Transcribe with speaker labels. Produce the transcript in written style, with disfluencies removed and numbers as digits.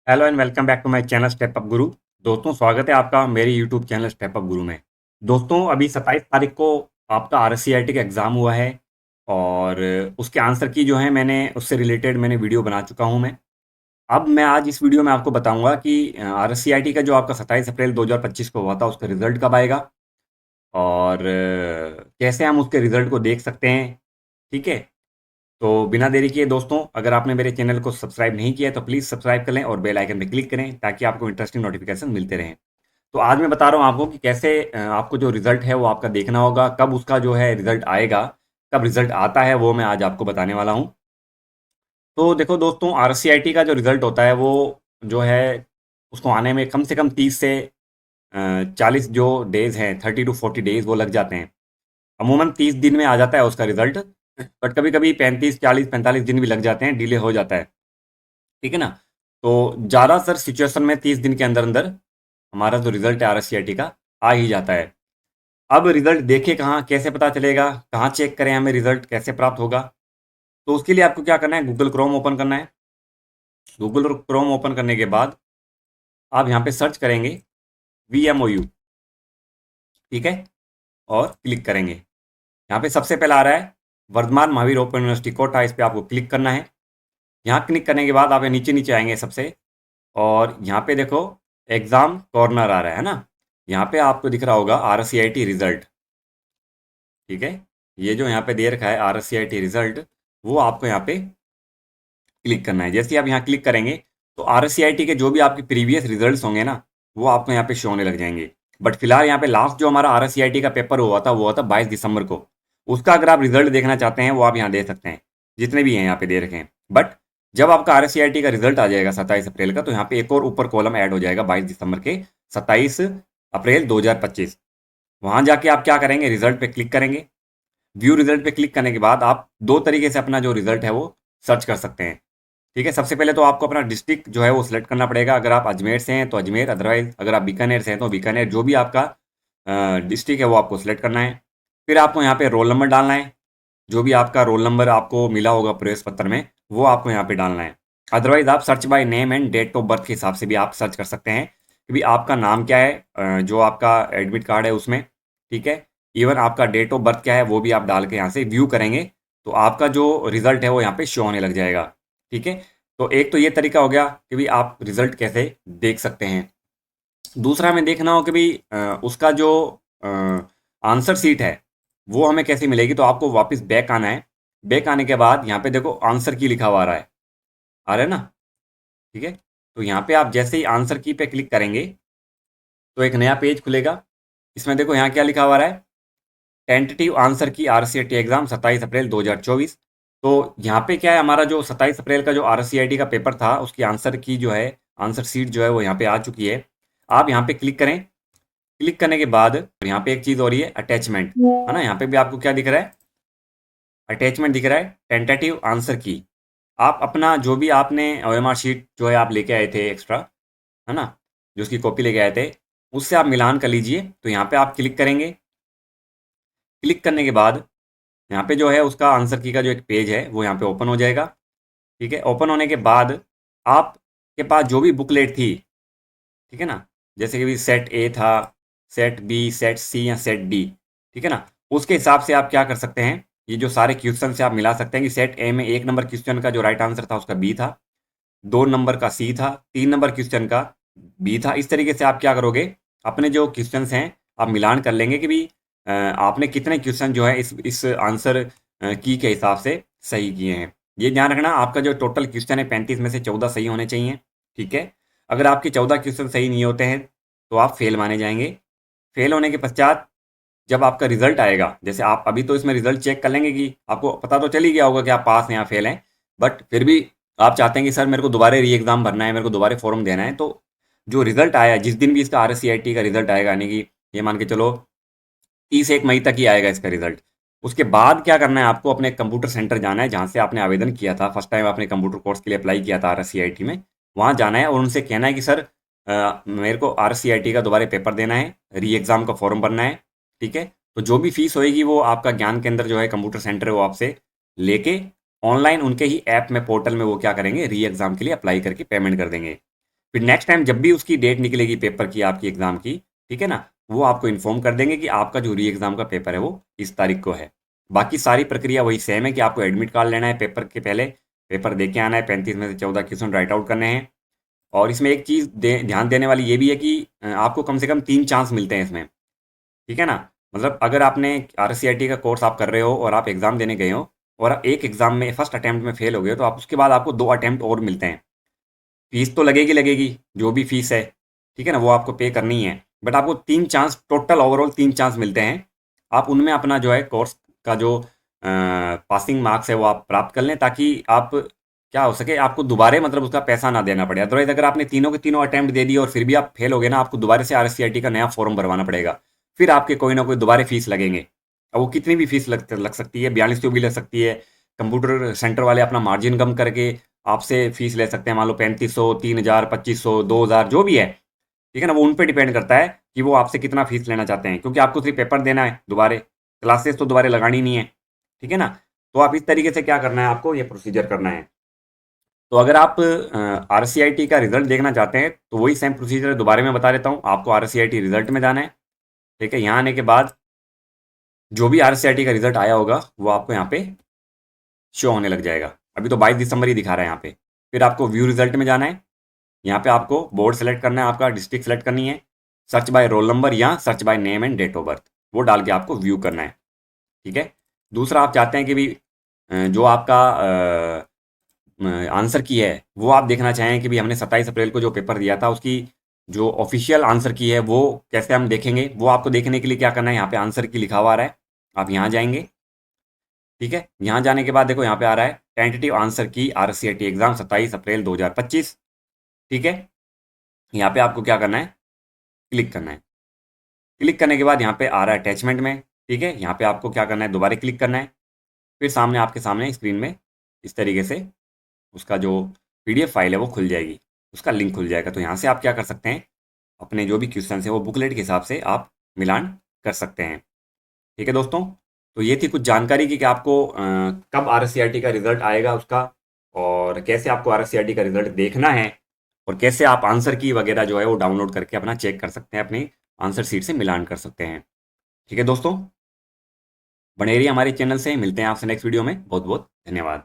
Speaker 1: Hello and welcome back to my channel step up guru. दोस्तों, स्वागत है आपका मेरे यूट्यूब चैनल स्टेप अप गुरु में। दोस्तों, अभी 27 तारीख को आपका आरसीईआरटी का एग्ज़ाम हुआ है और उसके आंसर की जो है मैंने उससे रिलेटेड मैंने वीडियो बना चुका हूं मैं। अब मैं आज इस वीडियो में आपको बताऊंगा कि आरसीईआरटी का जो आपका 27 अप्रैल 2025 को हुआ था उसका रिजल्ट कब आएगा और कैसे हम उसके रिजल्ट को देख सकते हैं। ठीक है, तो बिना देरी किए दोस्तों, अगर आपने मेरे चैनल को सब्सक्राइब नहीं किया है तो प्लीज़ सब्सक्राइब कर लें और बेल आइकन पे क्लिक करें ताकि आपको इंटरेस्टिंग नोटिफिकेशन मिलते रहें। तो आज मैं बता रहा हूँ आपको कि कैसे आपको जो रिज़ल्ट है वो आपका देखना होगा, कब उसका जो है रिज़ल्ट आएगा, कब रिज़ल्ट आता है वो मैं आज आपको बताने वाला हूँ। तो देखो दोस्तों, आरसीआईटी का जो रिज़ल्ट होता है वो जो है उसको आने में कम से कम 30 से 40 जो डेज़ हैं, 30 to 40 डेज़ वो लग जाते हैं। अमूमन 30 दिन में आ जाता है उसका रिज़ल्ट, बट कभी-कभी 35, 40, 45 दिन भी लग जाते हैं, डिले हो जाता है। ठीक है ना? तो ज़्यादातर सिचुएशन में 30 दिन के अंदर-अंदर हमारा जो रिज़ल्ट है आरसीईआरटी का आ ही जाता है। अब रिज़ल्ट देखें कहाँ, कैसे पता चलेगा, कहाँ चेक करें, हमें रिज़ल्ट कैसे प्राप्त होगा? तो उसके लिए आपको क्या करना है, गूगल क्रोम ओपन करना है। गूगल क्रोम ओपन करने के बाद आप यहाँ पे सर्च करेंगे वीएमओयू, ठीक है? और क्लिक करेंगे। यहाँ पे सबसे पहले आ रहा है वर्धमान महावीर ओपन यूनिवर्सिटी कोटा, इस पे आपको क्लिक करना है। यहाँ क्लिक करने के बाद आप नीचे-नीचे आएँगे सबसे, और यहाँ पे देखो एग्ज़ाम कॉर्नर आ रहा है ना? यहाँ पे आपको दिख रहा होगा आरसीआईटी रिज़ल्ट, ठीक है? ये जो यहाँ पे दे रखा है आरसीआईटी रिज़ल्ट, वो आपको यहाँ पे क्लिक करना है। जैसे ही आप यहाँ क्लिक करेंगे, तो आरसीआईटी के जो भी आपके प्रीवियस रिज़ल्ट्स होंगे ना, वो आपको यहाँ पे शो होने लग जाएँगे। बट फिलहाल यहाँ पे लास्ट जो हमारा आरसीआईटी का पेपर हुआ था, वो हुआ था 22 दिसंबर को। उसका अगर आप रिज़ल्ट देखना चाहते हैं, वो आप यहाँ देख सकते हैं। जितने भी हैं यहाँ पे दे रखे हैं। बट जब आपका आरसीआईटी का रिज़ल्ट आ जाएगा 27 अप्रैल का, तो यहाँ पे एक और ऊपर कॉलम ऐड हो जाएगा 22 दिसंबर के 27 अप्रैल 2025। वहाँ जाके आप क्या करेंगे, रिज़ल्ट पे क्लिक करेंगे। व्यू रिज़ल्ट पे क्लिक करने के बाद आप 2 तरीके से अपना जो रिज़ल्ट है, वो सर्च कर सकते हैं। ठीक है, सबसे पहले तो आपको अपना डिस्ट्रिक्ट जो है वो सिलेक्ट करना पड़ेगा। अगर आप अजमेर से हैं तो अजमेर, अदरवाइज अगर आप बीकानेर से हैं तो बीकानेर, जो भी आपका डिस्ट्रिक्ट है वो आपको सिलेक्ट करना है। फिर आपको यहाँ पे रोल नंबर डालना है। जो भी आपका रोल नंबर आपको मिला होगा प्रवेश पत्र में, वो आपको यहाँ पे डालना है। अदरवाइज आप search by name and date of birth के हिसाब से भी आप सर्च कर सकते हैं कि भाई आपका नाम क्या है, जो आपका एडमिट कार्ड है उसमें। ठीक है, इवन आपका डेट ऑफ बर्थ क्या है वो भी आप डाल के यहाँ से व्यू करेंगे, तो आपका जो रिजल्ट है वो यहाँ पे शो होने लग जाएगा। ठीक है, तो एक तो ये तरीका हो गया कि भाई आप रिजल्ट कैसे देख सकते हैं। दूसरा हमें देखना हो कि भाई उसका जो आंसर सीट है वो हमें कैसे मिलेगी, तो आपको वापस बैक आना है। बैक आने के बाद यहाँ पे देखो आंसर की लिखा हुआ आ रहा है ना? ठीक है, तो यहाँ पे आप जैसे ही आंसर की पे क्लिक करेंगे तो एक नया पेज खुलेगा। इसमें देखो यहाँ क्या लिखा हुआ है, टेंटेटिव आंसर की आरसीआईटी एग्जाम 27 अप्रैल 2024। तो यहाँ पे क्या है, हमारा जो 27 अप्रैल का जो आरसीआईटी का पेपर था उसकी आंसर की जो है, आंसर सीट जो है वो यहाँ पे आ चुकी है। आप यहाँ पे क्लिक करें। क्लिक करने के बाद यहाँ पे एक चीज़ हो रही है, अटैचमेंट, है ना? यहाँ पे भी आपको क्या दिख रहा है, अटैचमेंट दिख रहा है, टेंटेटिव आंसर की। आप अपना जो भी आपने ओएमआर शीट जो है आप लेके आए थे एक्स्ट्रा, है ना, जो उसकी कॉपी लेके आए थे, उससे आप मिलान कर लीजिए। तो यहाँ पे आप क्लिक करेंगे। क्लिक करने के बाद यहाँ पे जो है उसका आंसर की का जो एक पेज है वो यहाँ पे ओपन हो जाएगा। ठीक है, ओपन होने के बाद आपके पास जो भी बुकलेट थी, ठीक है ना, जैसे कि भी सेट ए था, सेट बी, सेट सी या सेट डी, ठीक है ना, उसके हिसाब से आप क्या कर सकते हैं, ये जो सारे क्वेश्चन से आप मिला सकते हैं कि सेट ए में 1 नंबर क्वेश्चन का जो राइट आंसर था उसका बी था, 2 नंबर का सी था, 3 नंबर क्वेश्चन का बी था। इस तरीके से आप क्या करोगे, अपने जो क्वेश्चन हैं आप मिलान कर लेंगे कि भी आपने कितने क्वेश्चन जो है इस आंसर की के हिसाब से सही किए हैं। ये ध्यान रखना, आपका जो टोटल क्वेश्चन है 35 में से 14 सही होने चाहिए। ठीक है, अगर आपके 14 क्वेश्चन सही नहीं होते हैं तो आप फेल माने जाएंगे। फेल होने के पश्चात जब आपका रिजल्ट आएगा, जैसे आप अभी तो इसमें रिजल्ट चेक कर लेंगे कि आपको पता तो चल ही गया होगा कि आप पास हैं या फेल हैं, बट फिर भी आप चाहते हैं कि सर मेरे को दोबारा री एग्ज़ाम भरना है, मेरे को दोबारा फॉर्म देना है। तो जो रिजल्ट आया, जिस दिन भी इसका आरसीआईटी का रिजल्ट आएगा, यानी कि ये मान के चलो 31 मई तक ही आएगा इसका रिजल्ट। उसके बाद क्या करना है, आपको अपने कंप्यूटर सेंटर जाना है जहाँ से आपने आवेदन किया था फर्स्ट टाइम, आपने कंप्यूटर कोर्स के लिए अप्लाई किया था आरसीआईटी में। वहाँ जाना है और उनसे कहना है कि सर मेरे को आरसीआईटी का दोबारा पेपर देना है, री एग्ज़ाम का फॉर्म भरना है। ठीक है, तो जो भी फीस होएगी वो आपका ज्ञान केंद्र जो है कंप्यूटर सेंटर है वो आपसे लेके ऑनलाइन उनके ही ऐप में, पोर्टल में वो क्या करेंगे, री एग्ज़ाम के लिए अप्लाई करके पेमेंट कर देंगे। फिर नेक्स्ट टाइम जब भी उसकी डेट निकलेगी पेपर की, आपकी एग्ज़ाम की, ठीक है ना, वो आपको इन्फॉर्म कर देंगे कि आपका जो री एग्ज़ाम का पेपर है वो इस तारीख को है। बाकी सारी प्रक्रिया वही सेम है कि आपको एडमिट कार्ड लेना है पेपर के पहले, पेपर दे के आना है, 35 में से 14 क्वेश्चन राइट आउट करने हैं। और इसमें एक चीज़ ध्यान देने वाली ये भी है कि आपको कम से कम 3 चांस मिलते हैं इसमें, ठीक है ना। मतलब अगर आपने RCIT का कोर्स आप कर रहे हो और आप एग्ज़ाम देने गए हो और आप एक एग्ज़ाम में फर्स्ट अटेम्प्ट में फेल हो गए हो, तो आप उसके बाद आपको 2 अटेम्प्ट और मिलते हैं। फीस तो लगेगी लगेगी, जो भी फीस है, ठीक है ना, वो आपको पे करनी है। बट आपको 3 चांस, टोटल ओवरऑल 3 चांस मिलते हैं। आप उनमें अपना जो है कोर्स का जो पासिंग मार्क्स है वो आप प्राप्त कर लें, ताकि आप क्या हो सके, आपको दोबारा मतलब उसका पैसा ना देना पड़े। अदरवाइज़ अगर आपने तीनों के तीनों अटेम्प्ट दे दिए और फिर भी आप फेल हो गए ना, आपको दोबारा से RCIT का नया फॉर्म भरवाना पड़ेगा। फिर आपके कोई ना कोई दोबारा फीस लगेंगे। अब वो कितनी भी फीस लग सकती है, 4200 भी लग सकती है। कंप्यूटर सेंटर वाले अपना मार्जिन कम करके आपसे फीस ले सकते हैं, मान लो 3500, 3000, 2500, 2000, जो भी है, ठीक है ना। वो उन पे डिपेंड करता है कि वो आपसे कितना फीस लेना चाहते हैं, क्योंकि आपको सिर्फ पेपर देना है, दोबारे क्लासेस तो दोबारा लगानी नहीं है, ठीक है ना। तो आप इस तरीके से क्या करना है, आपको ये प्रोसीजर करना है। तो अगर आप RCIT का रिजल्ट देखना चाहते हैं तो वही सेम प्रोसीजर दोबारा मैं बता देता हूँ। आपको RCIT रिजल्ट में जाना है, ठीक है। यहाँ आने के बाद जो भी RCIT का रिजल्ट आया होगा वो आपको यहाँ पे शो होने लग जाएगा। अभी तो 22 दिसंबर ही दिखा रहा है यहाँ पे। फिर आपको व्यू रिजल्ट में जाना है। यहाँ पे आपको बोर्ड सेलेक्ट करना है, आपका डिस्ट्रिक्ट सेलेक्ट करनी है, सर्च बाय रोल नंबर या search by name and date of birth, वो डाल के आपको व्यू करना है, ठीक है। दूसरा आप चाहते हैं कि भी जो आपका आंसर की है वो आप देखना चाहें कि भी हमने 27 अप्रैल को जो पेपर दिया था उसकी जो ऑफिशियल आंसर की है वो कैसे हम देखेंगे, वो आपको देखने के लिए क्या करना है, यहाँ पे आंसर की लिखा हुआ आ रहा है, आप यहाँ जाएंगे, ठीक है। यहाँ जाने के बाद देखो यहाँ पे आ रहा है टेंटेटिव आंसर की RCIT एग्जाम 27 अप्रैल 2025, ठीक है। यहाँ पे आपको क्या करना है, क्लिक करना है। क्लिक करने के बाद यहाँ पे आ रहा है अटैचमेंट में, ठीक है। यहाँ पे आपको क्या करना है, दोबारा क्लिक करना है। फिर सामने आपके सामने स्क्रीन में इस तरीके से उसका जो PDF फाइल है वो खुल जाएगी, उसका लिंक खुल जाएगा। तो यहाँ से आप क्या कर सकते हैं, अपने जो भी क्वेश्चन है वो बुकलेट के हिसाब से आप मिलान कर सकते हैं, ठीक है दोस्तों। तो ये थी कुछ जानकारी की कि आपको कब RCIT का रिजल्ट आएगा उसका, और कैसे आपको RCIT का रिजल्ट देखना है, और कैसे आप आंसर की वगैरह जो है वो डाउनलोड करके अपना चेक कर सकते हैं, अपनी आंसर शीट से मिलान कर सकते हैं, ठीक है दोस्तों। बने रहिए हमारे चैनल से, मिलते हैं आपसे नेक्स्ट वीडियो में। बहुत बहुत धन्यवाद।